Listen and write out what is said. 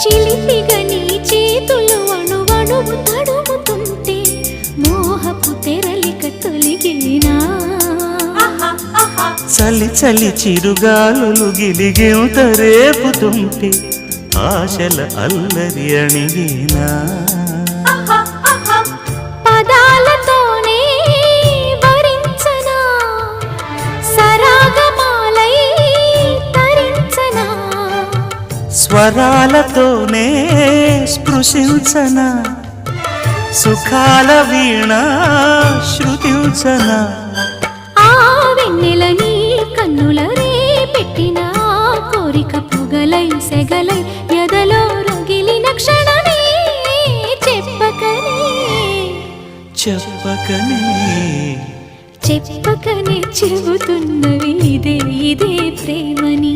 చిలిపిగా నీ చేతులు అణువణువు తడుముతుంటే మోహపు తెరలిక తొలిగినా చలి చలి చిరుగాలులు గిలిగింత రేపుతుంటే ఆశల అల్లరి అణిగినా పదాలతోనే వరించనా సరాగమాలై తరించనా స్వరాలతోనే స్పృశించనా సుఖాల వీణ శృతించనా ఆ వెన్నెల నీ కన్నుల రే పెట్టిన కోరిక పొగలై సెగలై ఎదలో రగిలిన క్షణమే చెప్పకనే చెప్పకనే చెప్పకనే చెబుతున్నవి ఇదే ఇదే ప్రేమని.